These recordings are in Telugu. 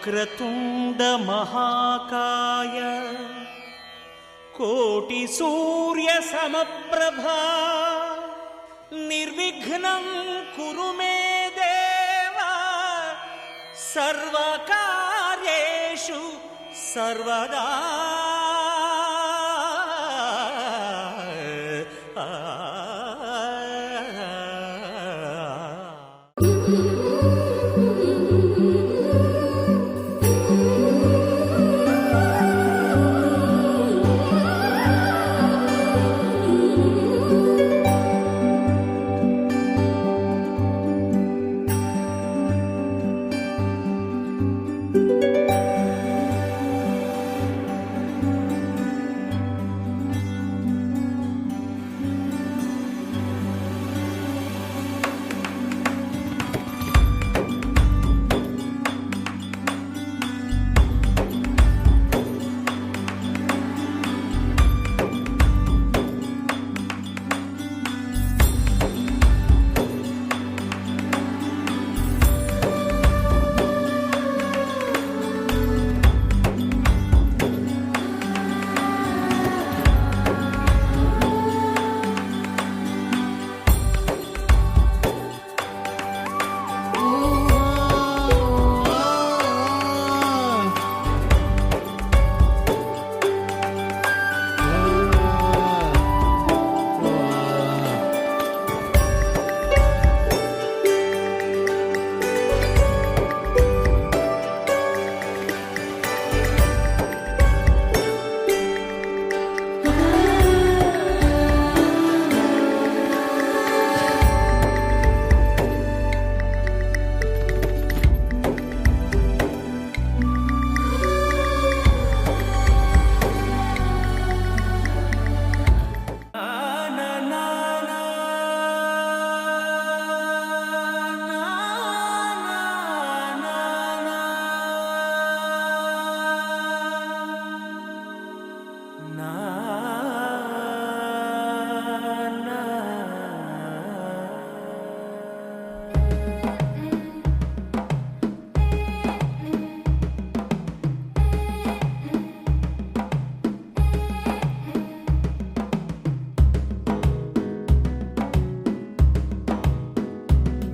వక్రతుండ మహాకాయ కోటి సూర్య సమప్రభా నిర్విఘ్నం కురు మే దేవ సర్వకార్యేషు సర్వదా.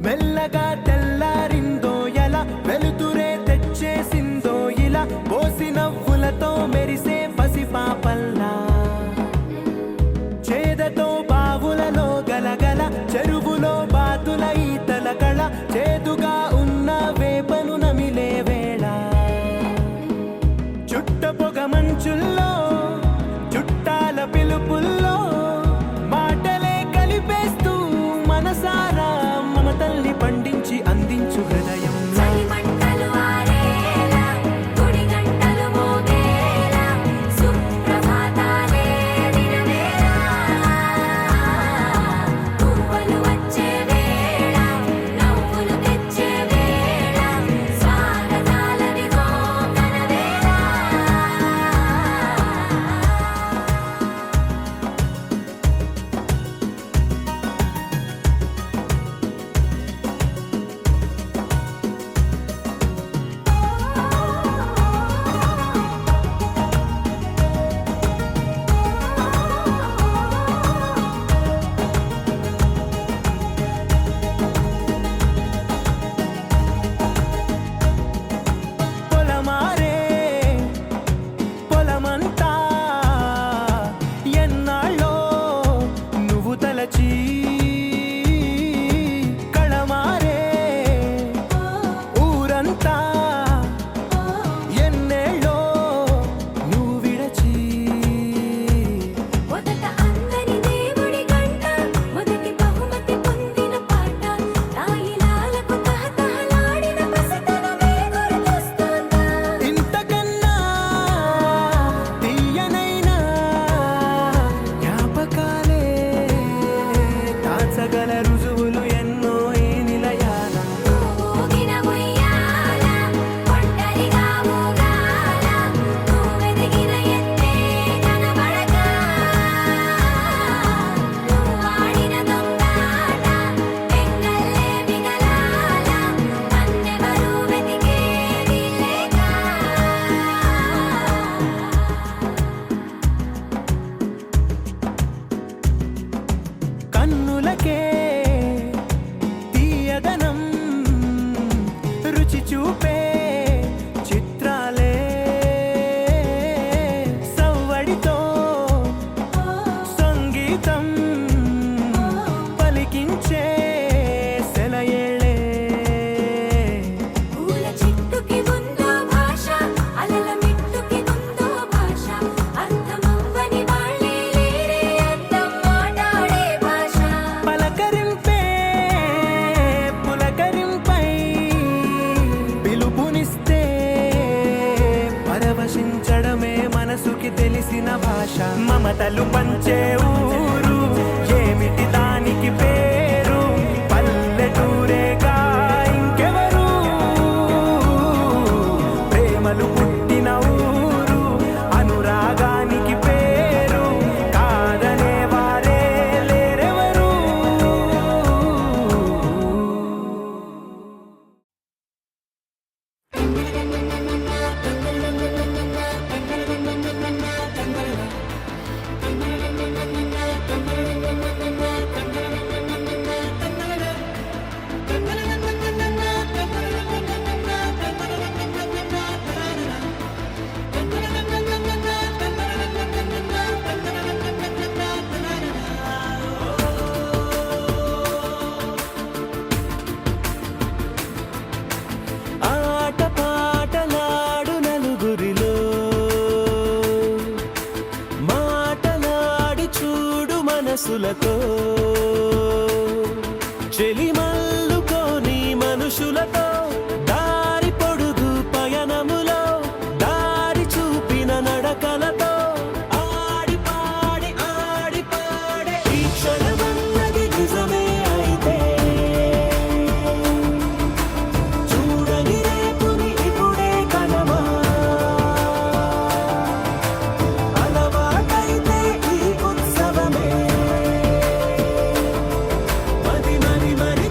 మెల్లగా తెల్లారిందో ఎలా వెలుతురే తెచ్చేసిందో ఇలా పోసి నవ్వులతో మెరిసే పసిపాపల్లా చేదతో బావులలో గలగల చెరువులో బాతుల ఈతల కళ చేదుగా ఉన్న వేపను నమిలే వేళ చుట్ట పొగ మంచుల్లో చుట్టాల పిలుపుల్లో మాటలే కలిపేస్తూ మనసారా మమతల్ని పండించి అందించు హృదయం. పరవశించడమే మనసుకి తెలిసిన భాష. మమతలు పంచే ఊరు ఏమిటి దానికి పేరు, పల్లెటూరేగా ఇంకెవరు. ప్రేమలు పుట్టిన ఊరు అనురాగానికి పేరు, కాదనే వారే లేరెవరు. ఆట పాటలాడు నలుగురిలో, మాటలాడి చూడు మనసులతో, చెలిమల్లుకోని మనుషులతో, దారి పొడుగు పయనములో దారి చూపిన నడకలతో, ఆడి పాడి ఈ క్షణమన్నది నిజమే అయితే, చూడని రేపుని ఇప్పుడే కనమా, అలవాటైతే ఈ ఉత్సవమే, మరి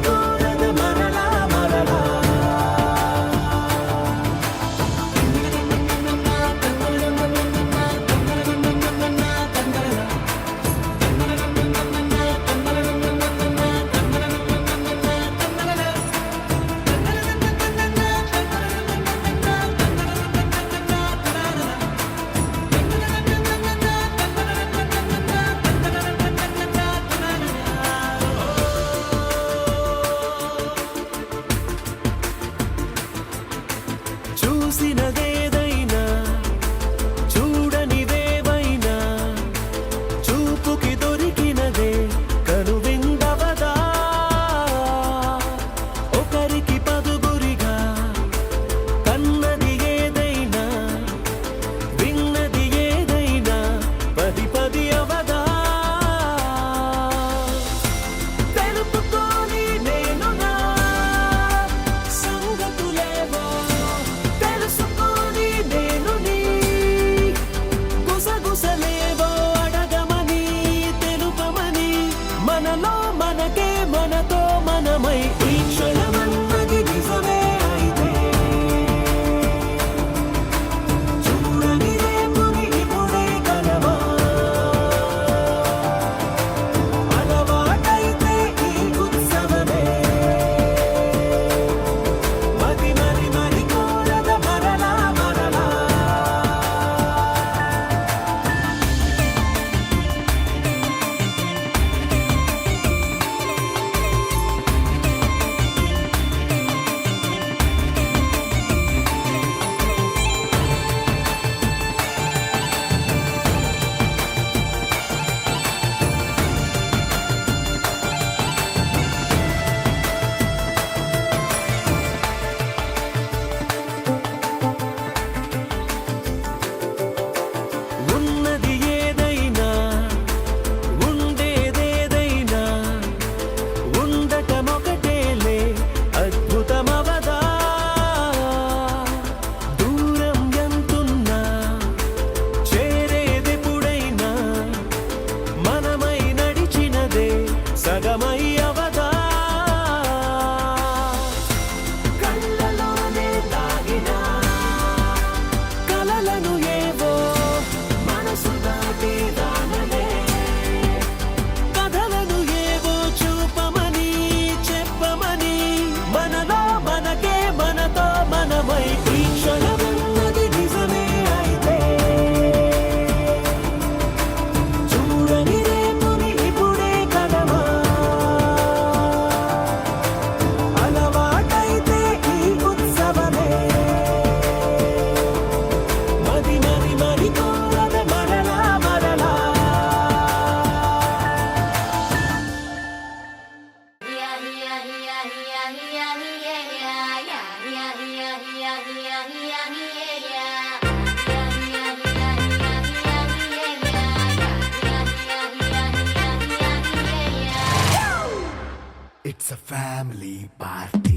ఫ్యామిలీ పార్టీ.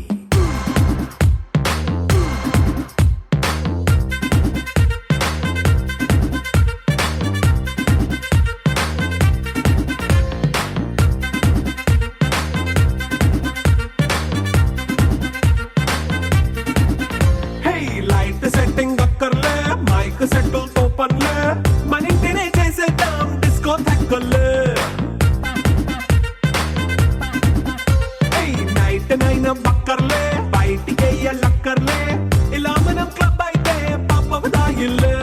లైట్ సెట్టింగ్ అక్కర్లే, మైక్ సెట్టు తో పనులే, మన ఇంటినే చేసేద్దాం డిస్కో థక్కర్లే. నైట్ నైన్ బక్కర్లే, బయటికి ఎల్లక్కర్లే, ఇలా మనం క్లబ్ అయితే పాప దాయిల్లే.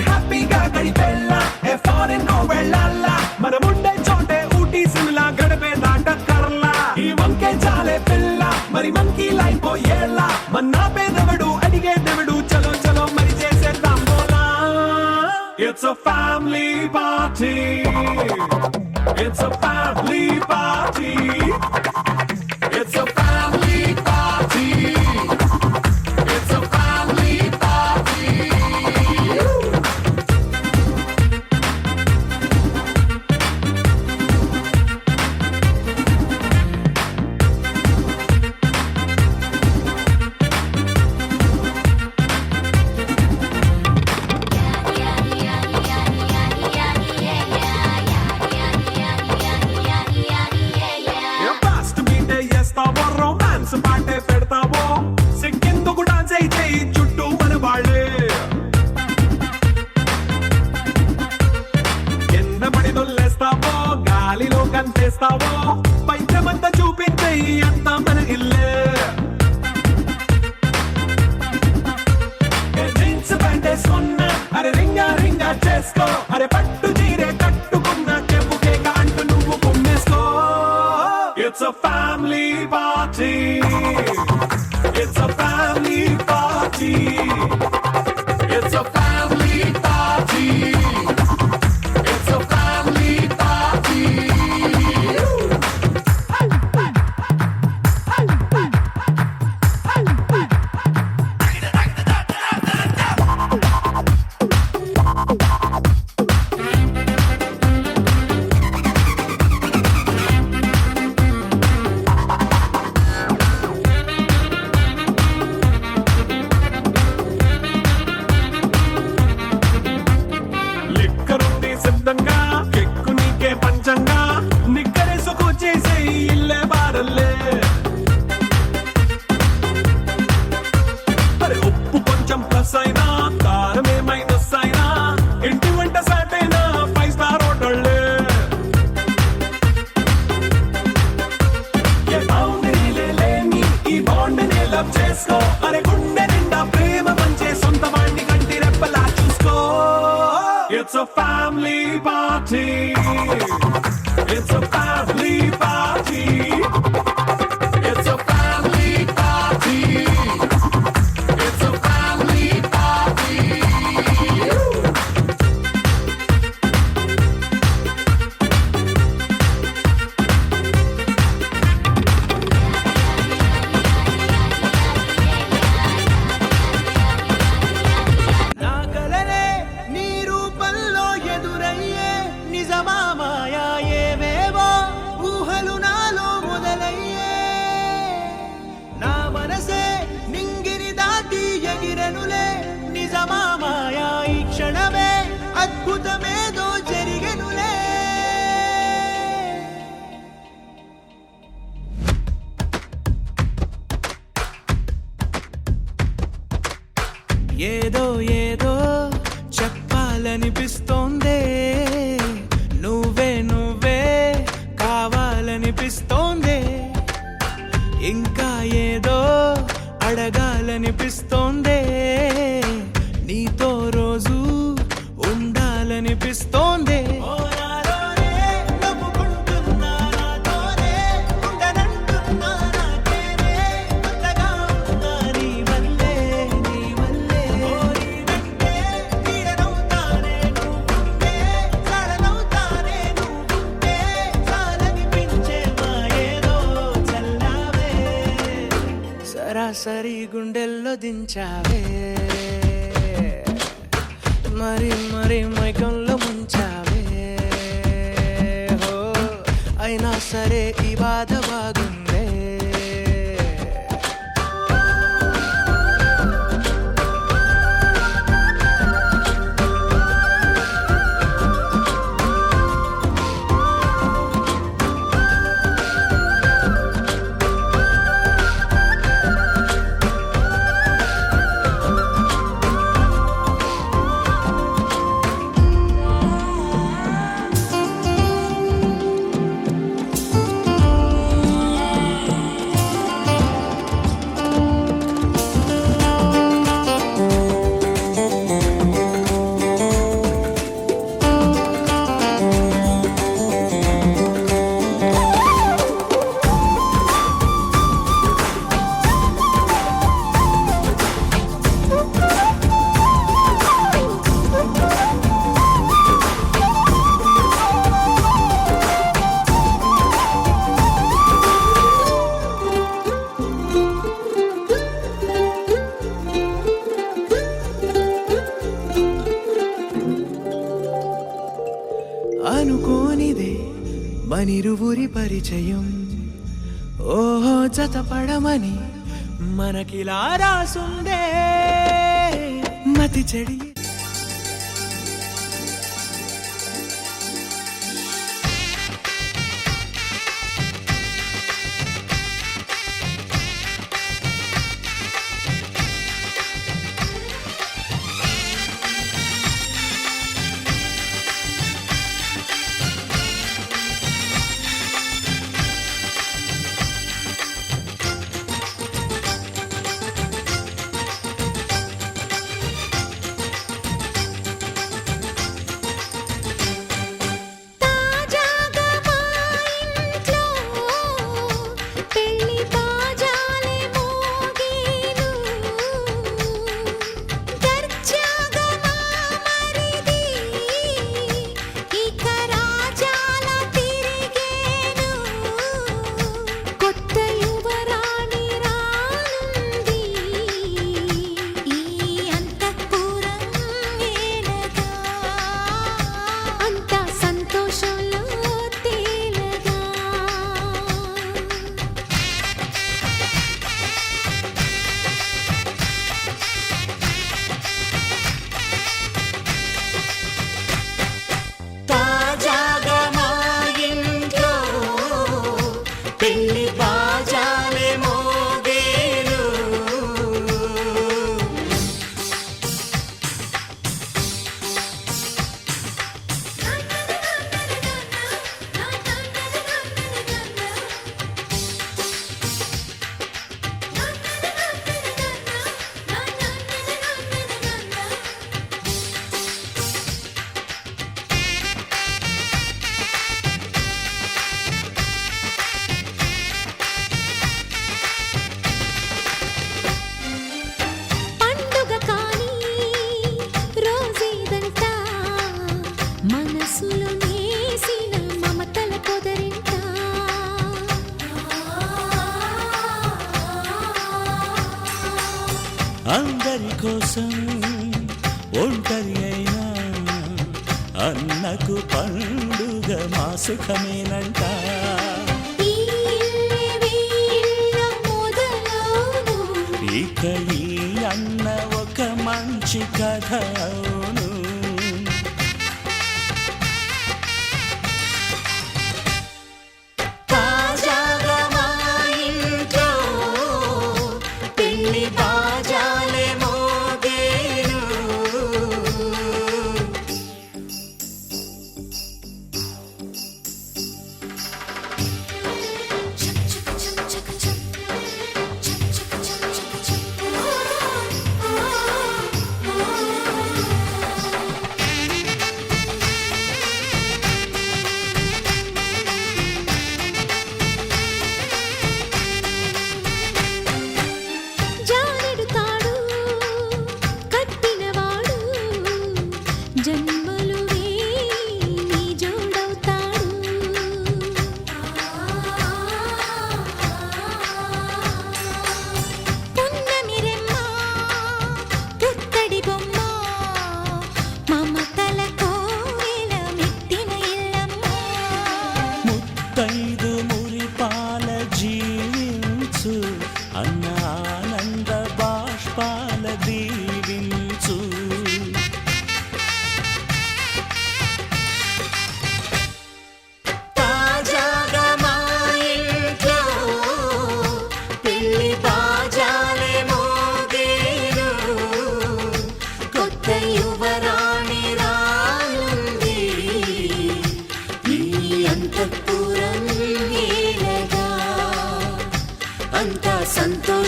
హ్యాపీగా గడిపెళ్ళ ఫారెన్ వెళ్ళాల, మనం ఉండే చోటే ఊటీ సిమ్లా గడిపే దాటక్కర్లా. ఈ వంకే చాలే పిల్ల, మరి మంకీ లైఫ్ ఏళ్ళ, మన్నా పేదవడు అడిగేదెవడు, చలో చలో మరి చేసేద్దాం బోలా. It's a family party, it's a family party, it's a family party, it's a family party. Fast బీటే చేస్తావో, రొమాన్స్ పాటే పెడతావో, సిక్కిందుకు డాన్స్ అయితే చుట్టూ మన వాళ్ళే. కింద పడి దొల్లేస్తావో, గాలిలో కంటేస్తావో, పైచమంతా చూపించే అంతా మన ఇల్లే. జీన్స్ ప్యాంట్ వేసుకున్నా, అరే రింగా రింగా చేసుకో, అరే పట్టు చీరే కట్టుకున్న చెప్పు కేక అంటూ నువ్వు కుమ్మేసుకో. It's a family party, it's a family party, it's a family party, it's a family party. లిక్కరుంది సిద్ధంగా, కెక్కు నీకే పంచంగా, నిక్కరేసుకు చేసే ఇల్లే బారల్లే. అరే ఉప్పు కొంచెం ప్లస్ అయినా, కారమే మైనస్ అయినా, ఇంటి వంట సాటైనా 5 స్టార్ హోటళ్ళే. ఏ బౌండరీలే లేని ఈ బాండ్నే లవ్ చేసుకో, అరే గుండె నిండా ప్రేమ పంచే సొంత వాణ్ణి కంటి రెప్పలా చూసుకో. It's a family party, it's a family party, it's a family party, it's a family party. నా కలలే నీ రూపంలో ఎదురయ్యే, నిజమా మాయా ఏవేవో ఊహలు నాలో మొదలయ్యే. నా మనసే నింగిని దాటి ఎగిరెనులే, నిజమా మాయా ఈ క్షణమే అద్భుతమేదో జరిగెనులే. ఏదో ఏదో చెప్పాలనిపిస్తోందే, నువ్వే నువ్వే కావాలనిపిస్తోందే, ఇంకా ఏదో అడగాలనిపిస్తోందే, నీతో రోజు ఉండాలనిపిస్తోందే. సరాసరి గుండెల్లో దించావే, మరి మరి మైకంలో ముంచావే. ఓ అయినా సరే ఈ బాధ బాగుందే. అనుకోనిదే మనిరువురి పరిచయం, ఓహో జతపడమని మనకిలా రాసుందే. మతి చెడి అందరి కోసం ఒంటరి అయినా అన్నకు పండుగ మా సుఖమేనంట. ఇక ఈ అన్న ఒక మంచి కథ అవును.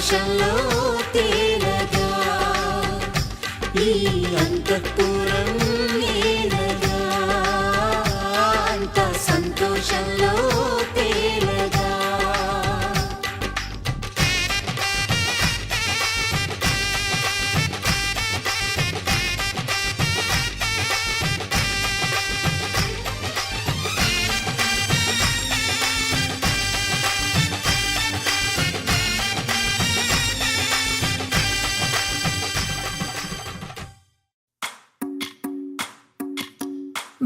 సంతోషంలో తేలగా ఈ అంతఃపురం ఏలగా అంత సంతోషంలో తేలగా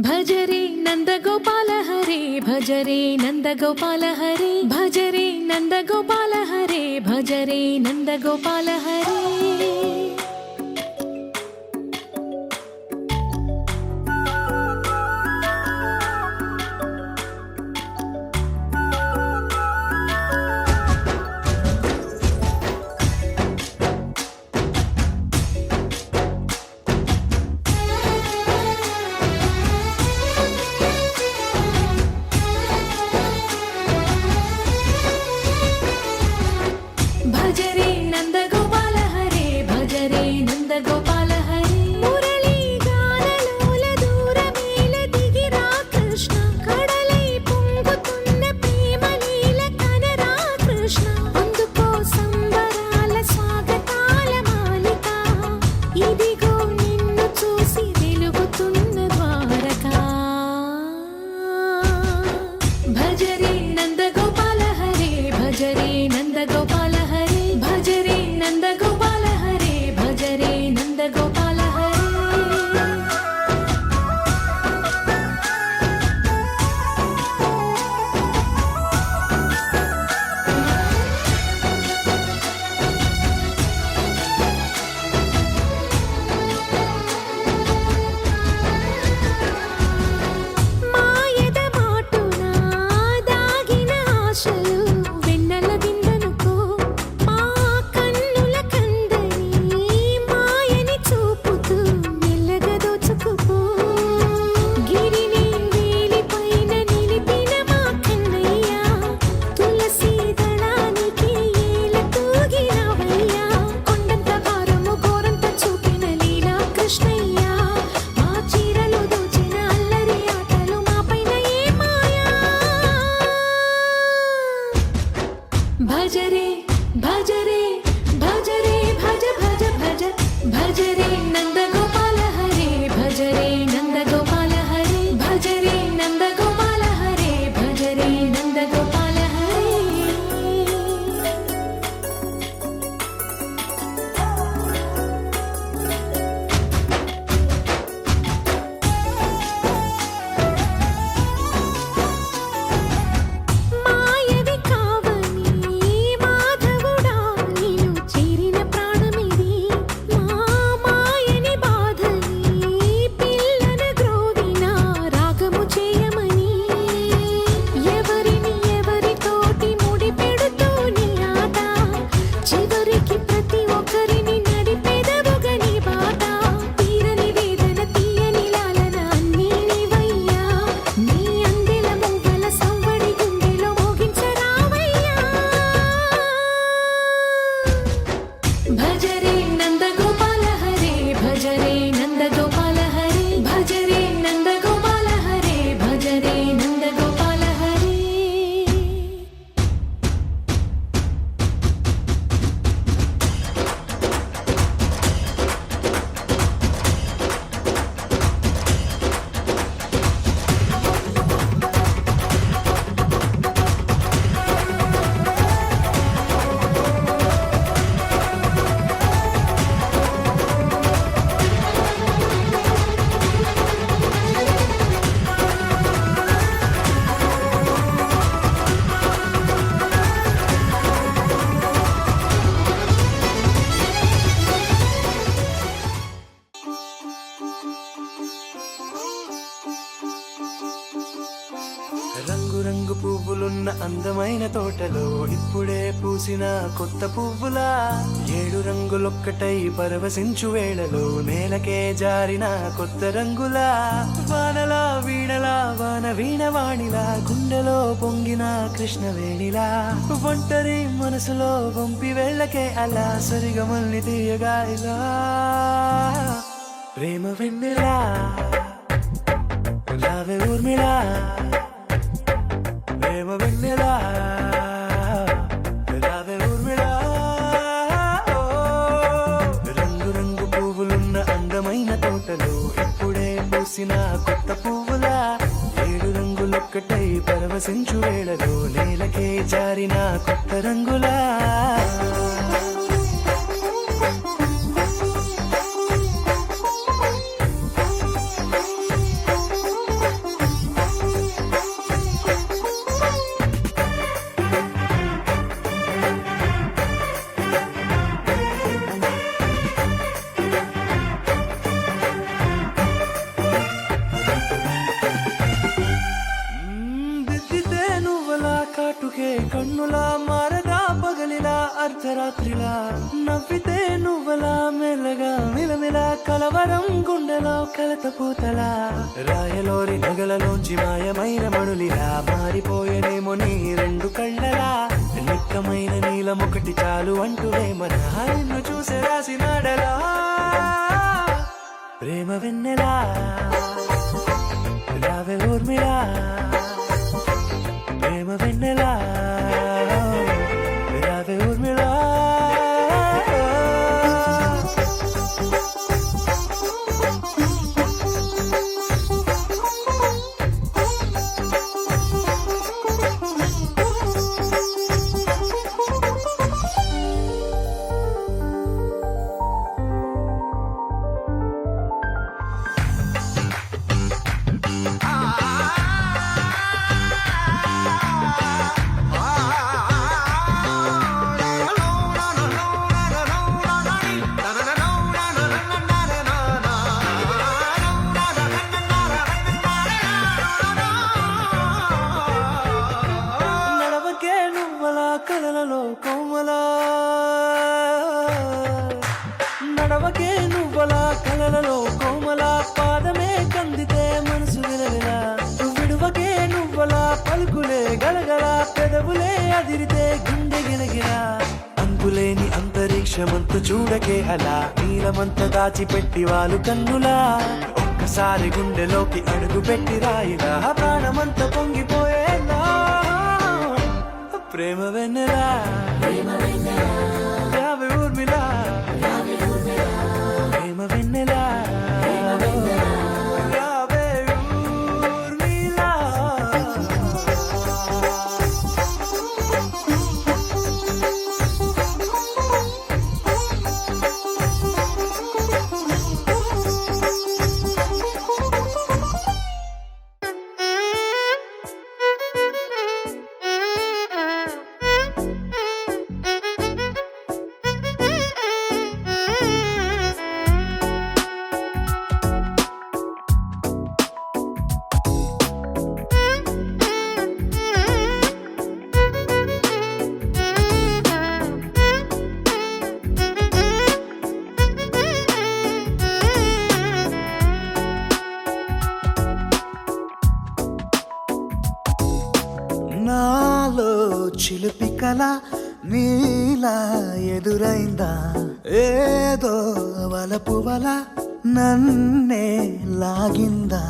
భజరే నందగోపాల హరే భజరే నందగోపాల హరే భజరే నందగోపాల హరే భజరే నందగోపాల హరే భజరే నందగోపాల హరే భజరే అందమైన తోటలో ఇప్పుడే పూసిన కొత్త పువ్వులా 7 రంగులొక్కటై పరవశించు వేళలో నేలకే జారిన కొత్త రంగులా వానలా వీణలా వాన వీణవాణిలా గుండెలో పొంగిన కృష్ణవేణిలా ఒంటరి మనసులో పంపి వెళ్ళకే అలా సరిగమల్ని తీయగా ఇలా ప్రేమ వెన్నెలా రావే ఊర్మిళా ప్రేమ వెన్నెలా రావే ఊర్మిళా రంగు రంగు పువ్వులున్న అందమైన తోటలో ఇప్పుడే పూసిన కొత్త పువ్వులా 7 రంగులొక్కటై పరవశించు వేళలో నేలకే జారిన కొత్త రంగులా దిద్దితే నువ్వలా కాటుకే కన్నులా మారగా పగలిలా అర్ధరాత్రిలా నవ్వితే నువ్వలా మెల్లగా మిలమిలా కలవరం గుండెలో కలతపోతలా రాయలోరి నగలలోంచి మాయమైన మణులిలా మారిపోయేనేమో నీ 2 కళ్ళలా నిక్కమైన నీలమొకటి చాలు అంటూ వేమన నిన్ను చూసే రాసినాడలా ప్రేమ వెన్నెలా రావే ఊర్మిళా ప్రేమ వెన్నెలా రావే ఊర్మిళా నడవకే నువ్వలా కలలలో కోమలా నడవకే నువ్వలా కలలలో కోమలా పాదమే కందితే మనసు విలవిలా విడువకే నువ్వలా పలుకులే గలగల పెదవులే అదిరితే గుండె గిలగిలా అంతులేని అంతరిక్షమంత చూడకే అలా నీలమంత దాచిపెట్టి వాళ్ళు కన్నులా ఒక్కసారి గుండెలోకి అడుగు పెట్టి రాయిలా ప్రాణమంత పొంగిపోయేలా ప్రేమ వెన్నెలా రావే ఊర్మిళా ప్రేమ వెన్నెలా రావే ఊర్మిళా నాలో చిలిపి కల నీలా ఎదురైందా ఏదో వలపు వల నన్నే లాగిందా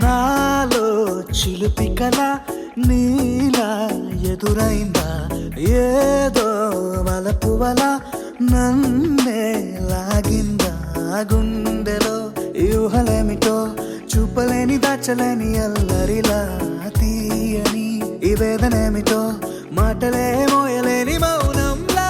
నాలో చిలిపి కల నీలా ఎదురైందా ఏదో వలపు వల నన్నే లాగిందా గుండెలో ఊహలేమిటో చూపలేని దాచలేని అల్లరిలా తీయని ఈ వేదనేమిటో మాటలే మోయలేని మౌనంలా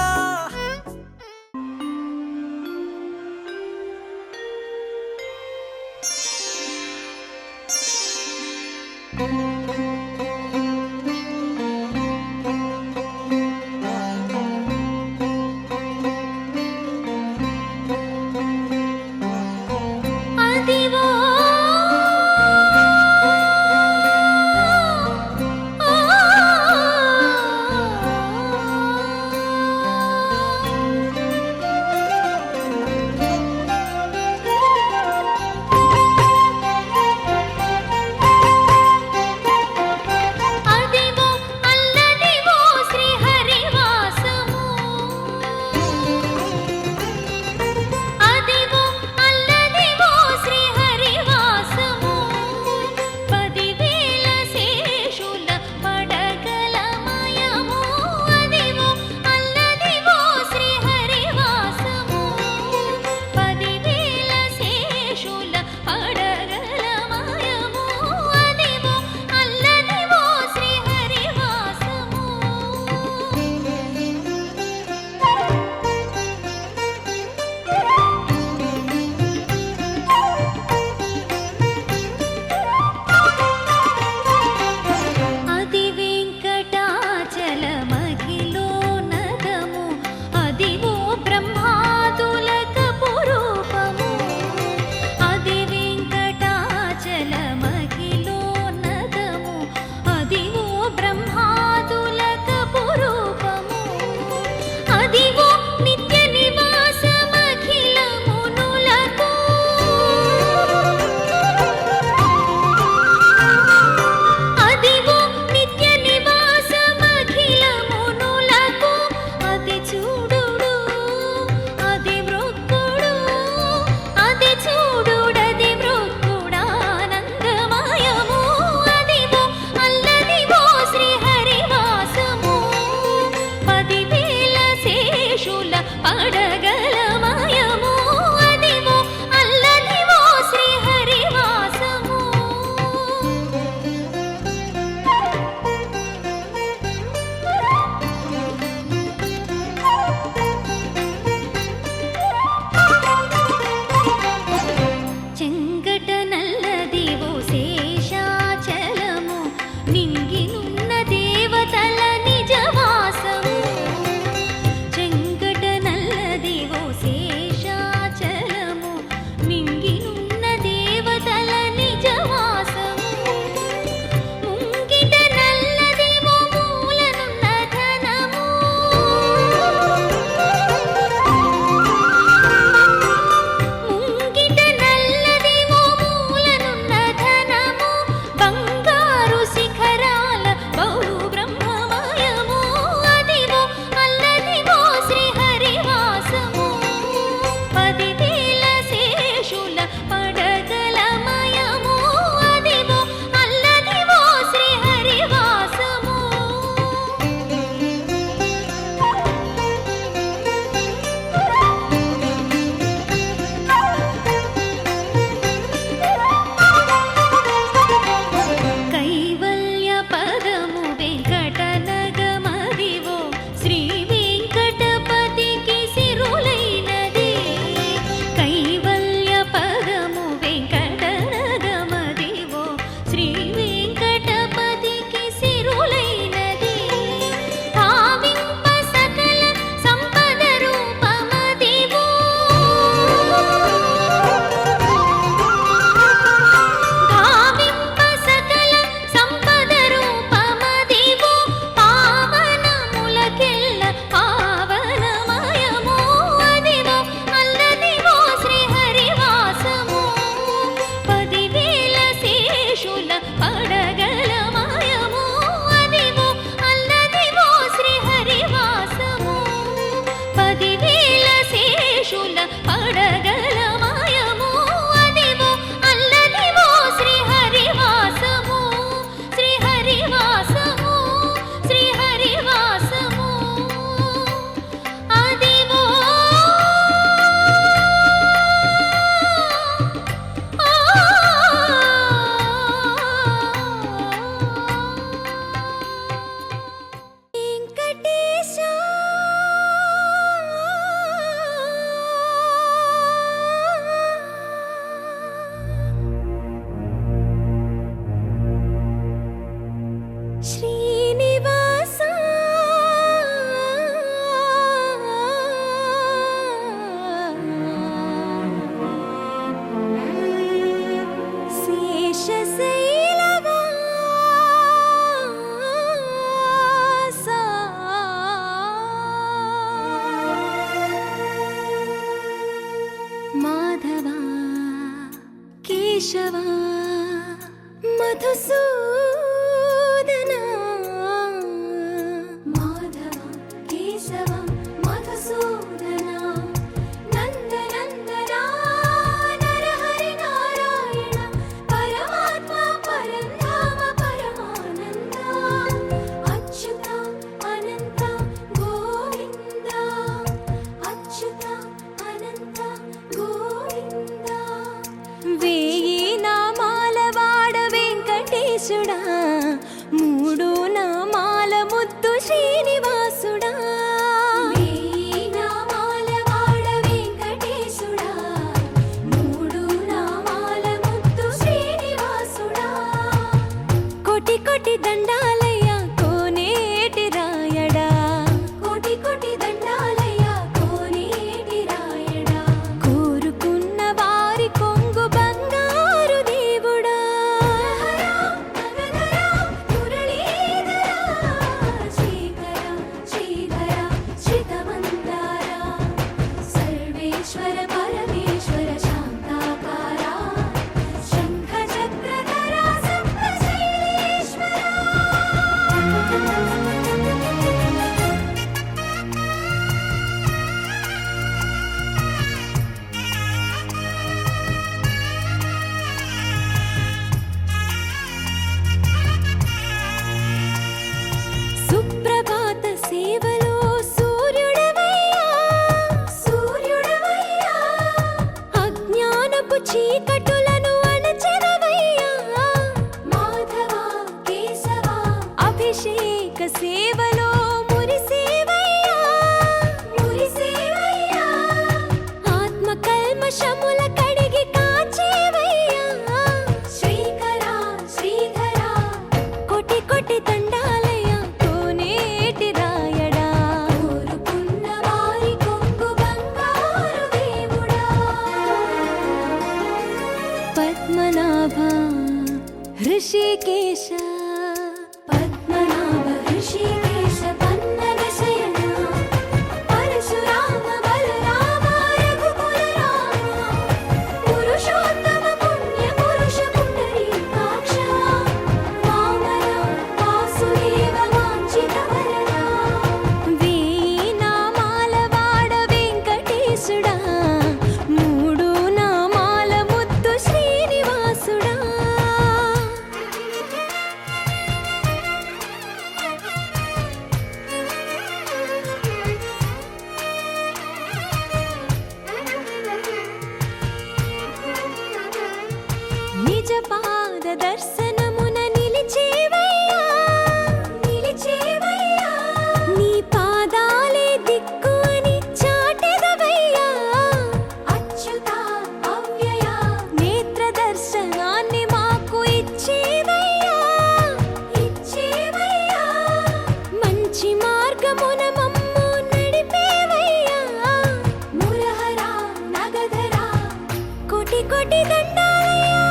శేషుల పడగల మాయము అదివో అల్లదివో శ్రీహరివాసము 10,000 శేషుల పడగల మాయము అదివో అల్లదివో శ్రీహరివాసము శ్రీహరివాసము శ్రీహరివాసము అదివో వెంకటేశా శ్రీనివాస మాధవా కేశవా మధుసూదనా మాధవా కేశవా మధుసూదనా నందనందనా నరహరి నారాయణ పరమాత్మ పరంధామ పరమానంద అచ్యుత అనంత గోవింద అచ్యుత అనంత గోవింద వేయి నామాల వాడ వెంకటేశుడా మూడు నామాల ముద్దు శ్రీనివాసుడా వేయి నామాల వాడ వెంకటేశుడా మూడు నామాల ముద్దు శ్రీనివాసుడా కోటి కోటి దండాలయ్య కోనేటి రాయడా కోటి కోటి దండాలయ్య కోనేటి రాయడా కోరుకున్న వారి కొంగు బంగారు దేవుడా శ్రీకర శ్రీధర శ్రితమందార సర్వేశ్వర పరమేశ్వర శాంతాకార శంఖ చక్రధర సప్తశైలేశ్వర సుప్రభాత సేవలో సూర్యుడవయ్యా సూర్యుడవయ్యా అజ్ఞానపు చీకటులను అణచెదవయ్యా మాధవా కేశవా అభిషేక సేవలో మురిసేవయ్యా మురిసేవయ్యా ఆత్మ కల్మషముల కడిగి కాచేవయ్యా శ్రీకర శ్రీధర కోటి కోటి దండాలయ కోనేటి రాయడా కోరుకున్న వారి కొంగు బంగారు దేవుడా పద్మనాభ హృషికేశ పద్మనాభ హృషికేశ పన్నగ శయన పరశురామ బలరామ రఘుకుల రామ పురుషోత్తమ పుణ్య పురుష పుండరీకాక్ష వామన వాసుదేవ వాంఛిత వరద వేయి నామాల వాడ వెంకటేశుడా మూడు నామాల ముద్దు శ్రీనివాసుడా నిజ పాద దర్శనమున నిలిచేవయ్యా నిలిచేవయ్యా నీ పాదాలే దిక్కు అని చాటెదవయ్యా అచ్యుత అవ్యయ నేత్ర దర్శనాన్ని మాకు ఇచ్చేవయ్యా ఇచ్చేవయ్యా మంచి మార్గమున మమ్ము నడిపేవయ్యా మురహర నగధర కోటి కోటి దండాలయ్యా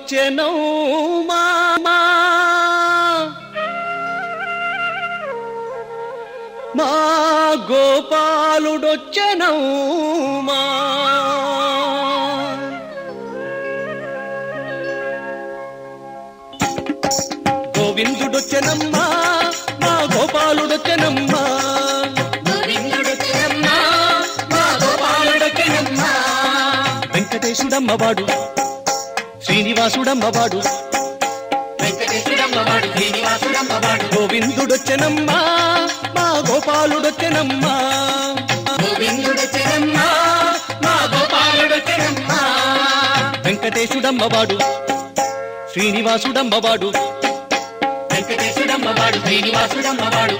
గోవిందుడొచ్చెనౌమా మా గోపాలుడొచ్చెనౌమా గోవిందుడొచ్చెనమ్మా మా గోపాలుడొచ్చెనమ్మా వెంకటేశుడమ్మవాడు శ్రీనివాసుడమ్మవాడు గోవిందుడొచ్చెనమ్మా మా గోపాలుడొచ్చెనమ్మా వెంకటేశుడమ్మవాడు శ్రీనివాసుడమ్మవాడు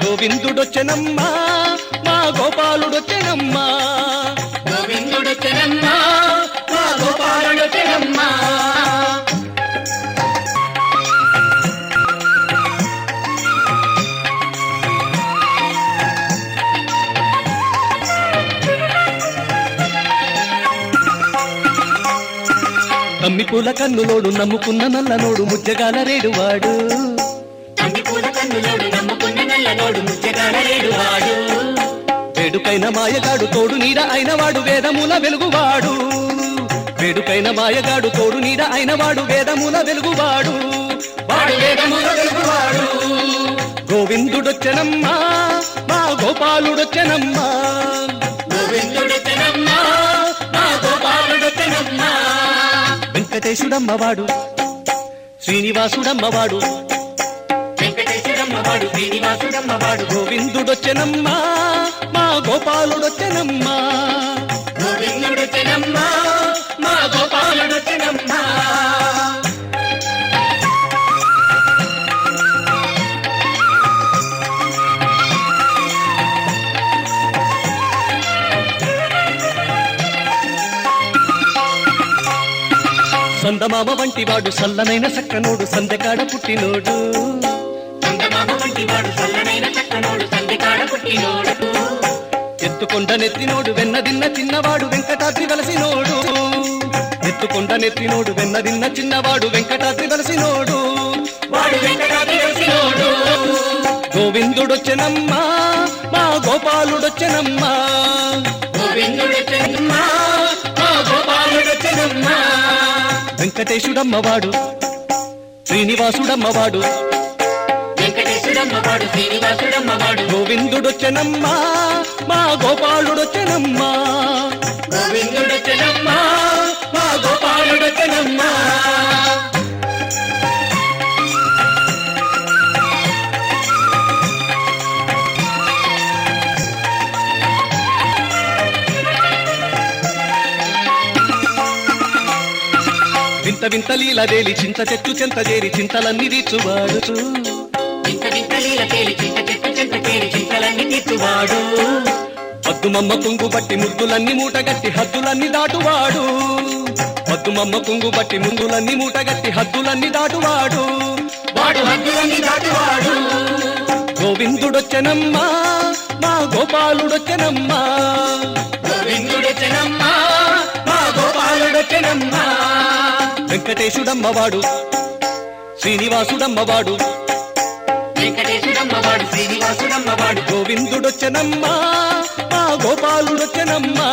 గోవిందుడొచ్చెనమ్మా మా గోపాలుడొచ్చెనమ్మా తమ్మి పూల కన్నులోడు నమ్ముకున్న నల్లనోడు ముజ్జగాల రేడువాడు వేడుకైన మాయగాడు తోడు నీడ అయినవాడు వేదముల వెలుగువాడు వేడుకైన మాయగాడు తోడు నీడ అయినవాడు వేదముల వెలుగువాడు గోవిందుడొచ్చెనమ్మా మా గోపాలుడొచ్చెనమ్మా వెంకటేశుడమ్మవాడు శ్రీనివాసుడమ్మవాడు గోవిందుడొచ్చెనమ్మా మా గోపాలుడొచ్చెనమ్మా సందమామ వంటివాడు సల్లనైన సక్కనోడు సందెకాడ పుట్టినోడు ఎత్తుకొండ నెత్తినోడు వెన్నదిన్న చిన్నవాడు వెంకటాద్రి వలసినోడు ఎత్తుకొండ నెత్తినోడు వెన్నదిన్న చిన్నవాడు వెంకటాద్రి వలసినోడు గోవిందుడొచ్చెనమ్మా మా గోపాలుడొచ్చెనమ్మా వెంకటేశుడమ్మవాడు శ్రీనివాసుడమ్మవాడు గోవిందుడొచ్చెనమ్మా మా గోపాలుడొచ్చెనమ్మా వింత వింత లీలదేలి చింత చెట్టు చెంత చేరి చింతలన్నీ తీర్చువాడు పద్దుమమ్మ కుంగు బట్టి ముద్దులన్నీ మూటగట్టి హద్దులన్నీ దాటువాడు పద్దుమమ్మ కుంగు బట్టి ముందులన్నీ మూటగట్టి హద్దులన్నీ దాటువాడు గోవిందుడొచ్చెనమ్మా మా గోపాలుడొచ్చెనమ్మా వెంకటేశుడమ్మవాడు శ్రీనివాసుడమ్మవాడు గోవిందుడొచ్చెనమ్మా మా గోపాలుడొచ్చెనమ్మా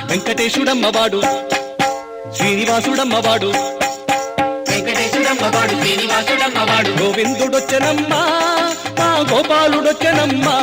వెంకటేశుడమ్మవాడు శ్రీనివాసుడమ్మవాడు గోవిందుడొచ్చెనమ్మా మా గోపాలుడొచ్చెనమ్మా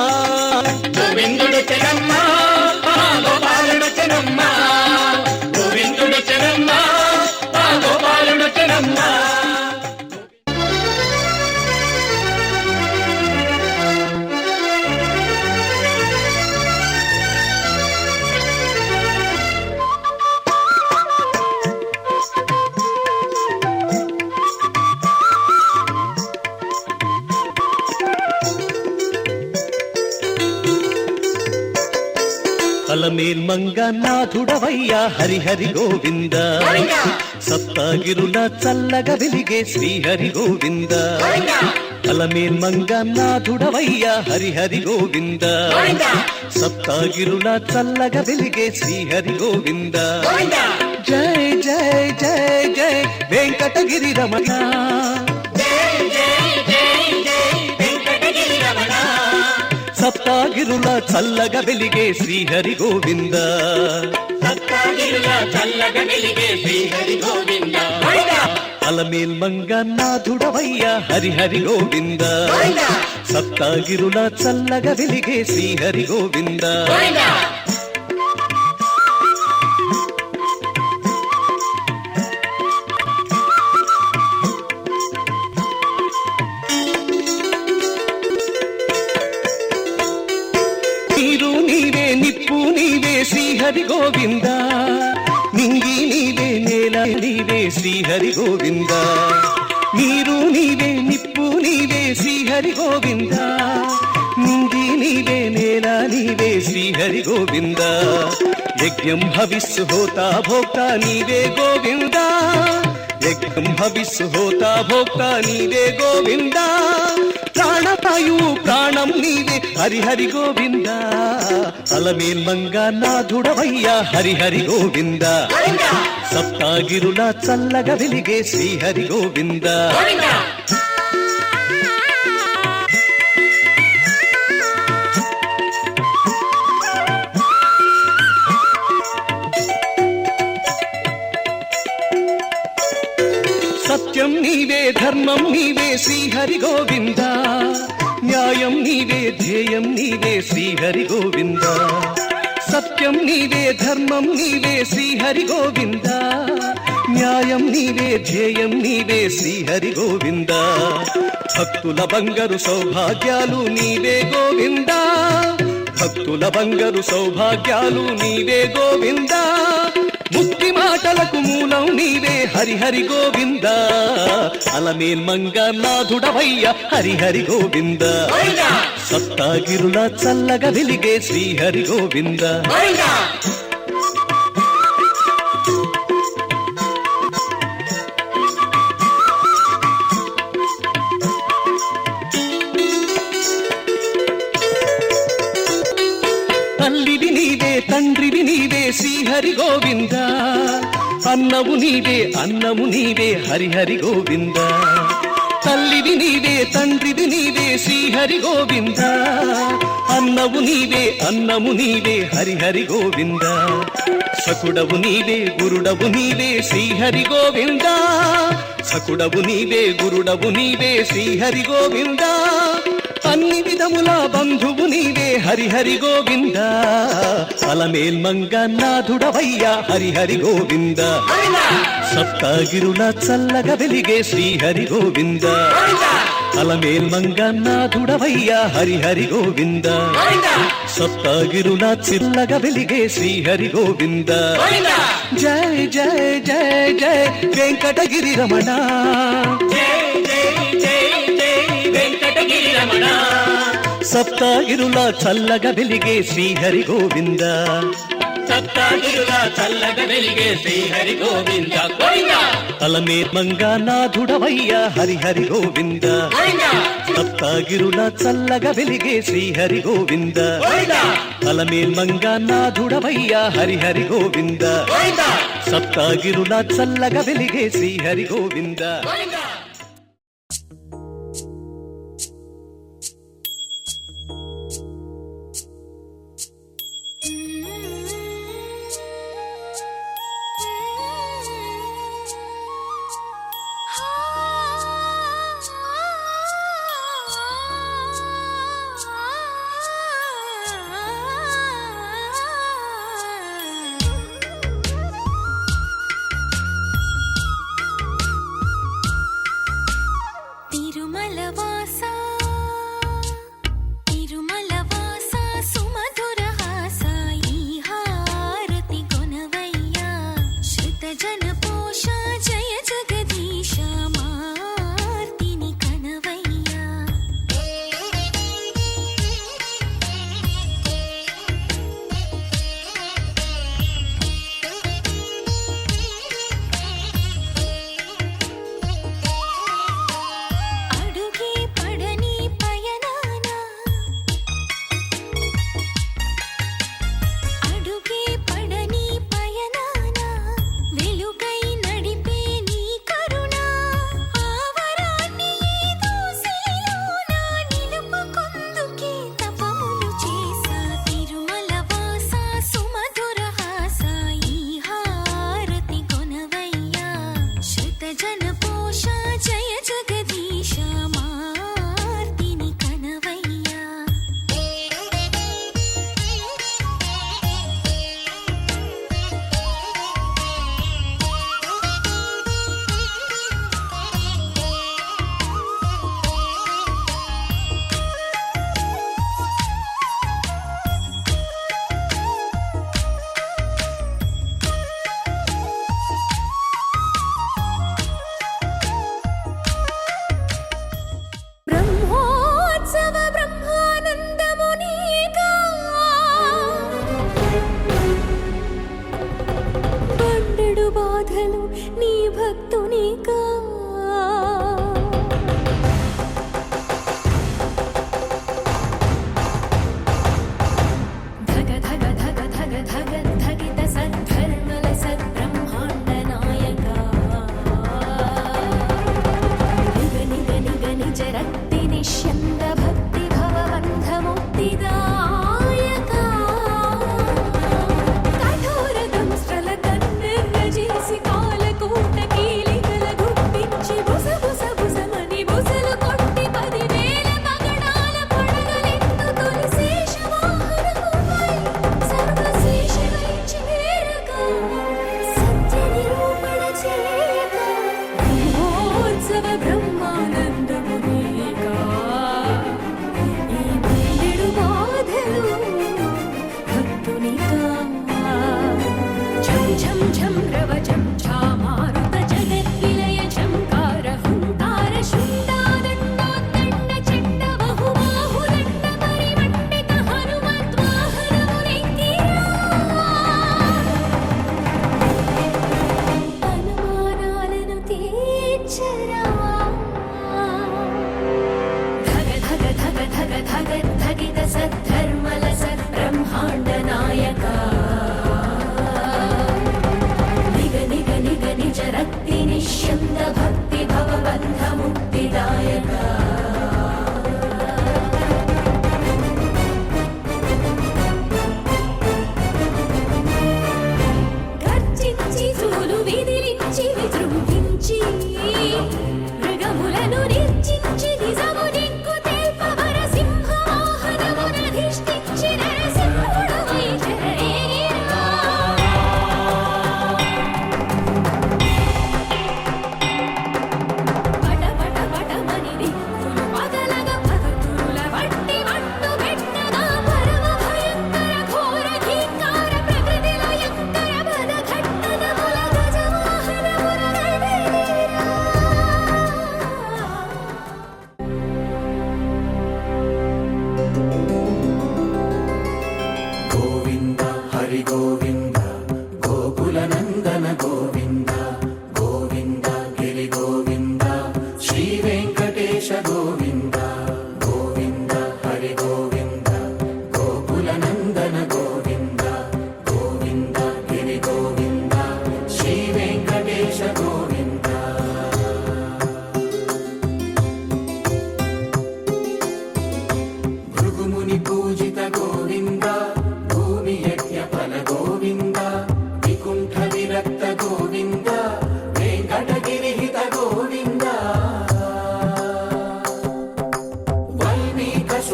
అలమేల్మంగ నాథుడవయ్యా హరిహరి గోవింద సప్తగిరుల చల్లగా వెలిగే శ్రీహరి గోవింద అలమేల్ మంగనాథుడవయ్య హరిహరి గోవింద సప్తగిరుల చల్లగా వెలిగే శ్రీహరి గోవింద జై జై జై జై వెంకటగిరి రమణ సప్తగిరుల చల్లగా వెలిగే శ్రీహరి గోవింద అలమేల్ మంగనాథుడవయ్య హరిహరి గోవింద సప్తగిరుల చల్లగా వెలిగే శ్రీహరి గోవింద నీరు నీవే నిప్పు నీవే శ్రీహరి గోవింద నింగి నీవే నేల నీవే శ్రీహరి గోవింద నీరు నీవే నిప్పు నీవే శ్రీహరి గోవింద నింగి నీవే నేల నీవే శ్రీహరి గోవింద యజ్ఞం హవిస్సు హోతా భోక్తా నీవే గోవింద యజ్ఞం హవిస్సు హోతా భోక్తా నీవే గోవింద ప్రాణవాయువు ప్రాణం నీవే హరిహరి గోవింద అలమేల్ మంగనాథుడవయ్య హరిహరి గోవింద సప్తగిరుల చల్లగా వెలిగే శ్రీహరి గోవింద సత్యం నీవే ధర్మం నీవే శ్రీహరి గోవింద న్యాయం నీవే ధ్యేయం నీవే శ్రీహరి గోవింద సత్యం నీవే ధర్మం నీవే శ్రీహరి గోవింద న్యాయం నీవే ధ్యేయం నీవే శ్రీహరి గోవింద భక్తుల బంగారు సౌభాగ్యాలు నీవే గోవింద భక్తుల బంగారు సౌభాగ్యాలు నీవే గోవింద ముక్తి మాటలకు మూలం నీవే హరిహరి గోవింద అలమేల్ మంగనాథుడవయ్య హరిహరి గోవింద సప్తగిరుల చల్లగా వెలిగే శ్రీహరి గోవింద తల్లివి నీవే తండ్రివి నీవే శ్రీహరి గోవింద అన్నవు నీవే అన్నము నీవే హరిహరి గోవింద తల్లివి నీవే తండ్రివి నీవే శ్రీహరి గోవింద అన్నవు నీవే అన్నము నీవే హరిహరి గోవింద సకుడవు నీవే గురుడవు నీవే శ్రీహరి గోవింద సకుడవు నీవే గురుడవు నీవే శ్రీహరి గోవింద అన్ని విధముల బంధువు నీవే హరిహరి గోవింద అలమేల్ మంగనాథుడవయ్య హరిహరి గోవింద సప్తగిరుల చల్లగా వెలిగే శ్రీహరి గోవింద అలమేల్ మంగనాథుడవయ్య హరిహరి గోవింద సప్తగిరుల చిల్లగా వెలిగే శ్రీహరి గోవింద జై జై జై జై వెంకటగిరి రమణ సప్తగిరుల చల్లగా వెలిగే శ్రీహరి గోవింద సప్తగిరుల చల్లగా వెలిగే శ్రీహరి గోవింద అలమేల్ మంగనాథుడవయ్య హరిహరి గోవింద సప్తగిరుల చల్లగా వెలిగే శ్రీహరి గోవింద అలమేల్ మంగనాథుడవయ్య హరిహరి గోవింద సప్తగిరుల చల్లగా వెలిగే శ్రీహరి గోవింద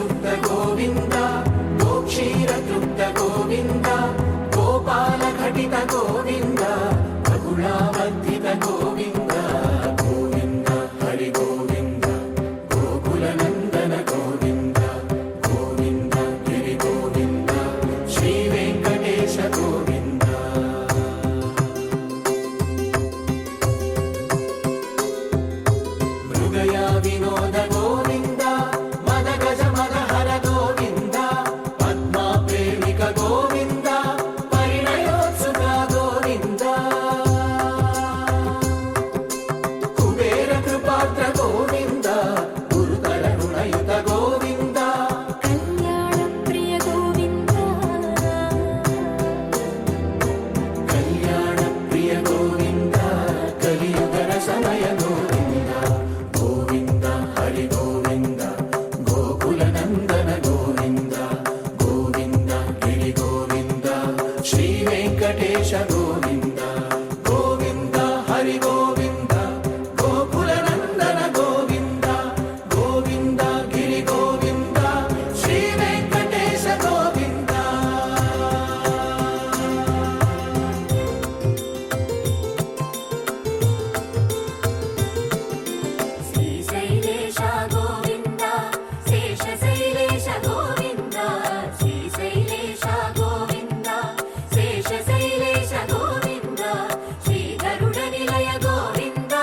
సుప్త గోవింద గోక్షీర తృప్త గోవింద గోపాల ఘటిత గోవింద బహుళావర్ధిత గోవింద గోవింద హరి గోవింద గోకుల నందన గోవింద గోవింద గిరి గోవింద శ్రీ వెంకటేశ గోవింద మృగయా వినోద గోవింద మద గజ మద హర గోవింద పద్మా ప్రేమిక గోవింద పరిణయోత్సుక గోవింద కుబేర కృపాత్ర గోవింద గురుతర రుణయుత గోవింద కళ్యాణ ప్రియ గోవింద కళ్యాణ ప్రియ గోవింద కలియుగర సమయ గోవింద గోవింద హరి గోవింద గోకుల నందన గోవింద గోవింద గిరి గోవింద శ్రీ వెంకటేశ గోవింద గోవింద హరి గోవింద గోకుల నందన గోవింద గోవింద గిరి గోవింద శ్రీ వెంకటేశ గోవింద శ్రీశైలేశ గోవింద శేషశైలేశ గోవింద శ్రీశైలేశ గోవింద శేషశైలేశ గోవింద శ్రీ గరుడ నిలయ గోవింద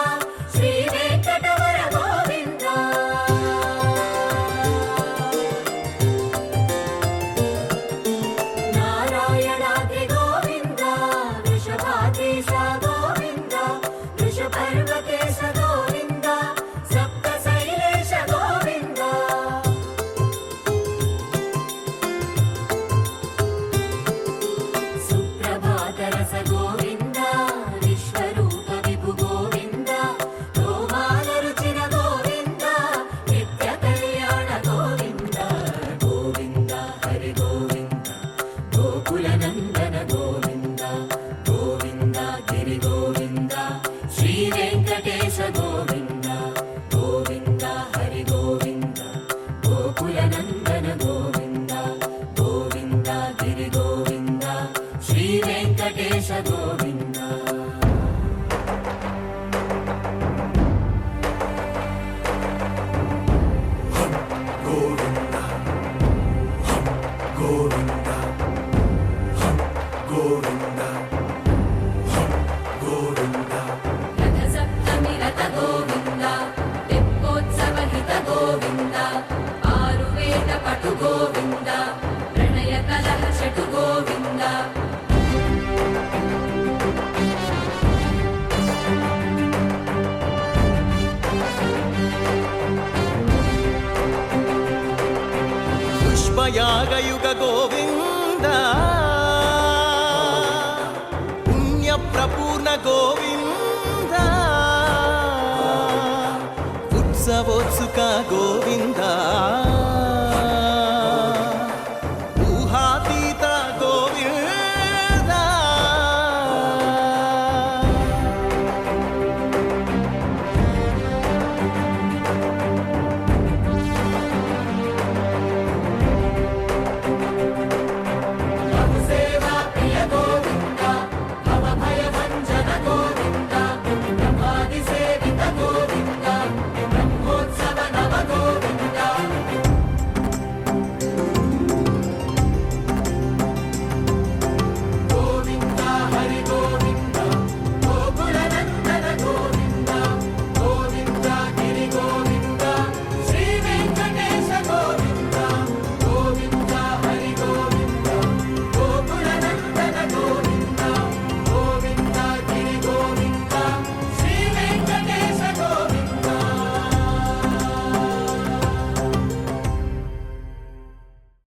శ్రీ వెంకటవర గోవింద నారాయణాద్రి గోవింద వృషభాద్రీశ గోవింద వృషపర్వతేశ గోవింద సప్తశైలేశ గోవింద సుప్రభాతరస గోవింద విశ్వరూప విభు గోవింద రోమాల రుచిన గోవింద నిత్య కళ్యాణ గోవింద గోవింద హరి గోవింద గోకుల నందన గోవింద గోవింద గిరి గోవింద శ్రీ వెంకటేశ గోవింద గోవింద హరి గోవింద గోకుల నందన గోవింద గోవింద గిరి గోవింద శ్రీ వెంకటేశ గోవింద గోవింద గోవింద గోవింద గోవింద రథ సప్తమి రథ గోవింద తెప్పోత్సవ హిత గోవింద ఆరువేద పటు గోవింద ప్రణయ కలహ షటు గోవింద పుష్పయాగయుగ గోవింద పుణ్య ప్రపూర్ణ గోవింద ఉత్సవోత్సుక గోవింద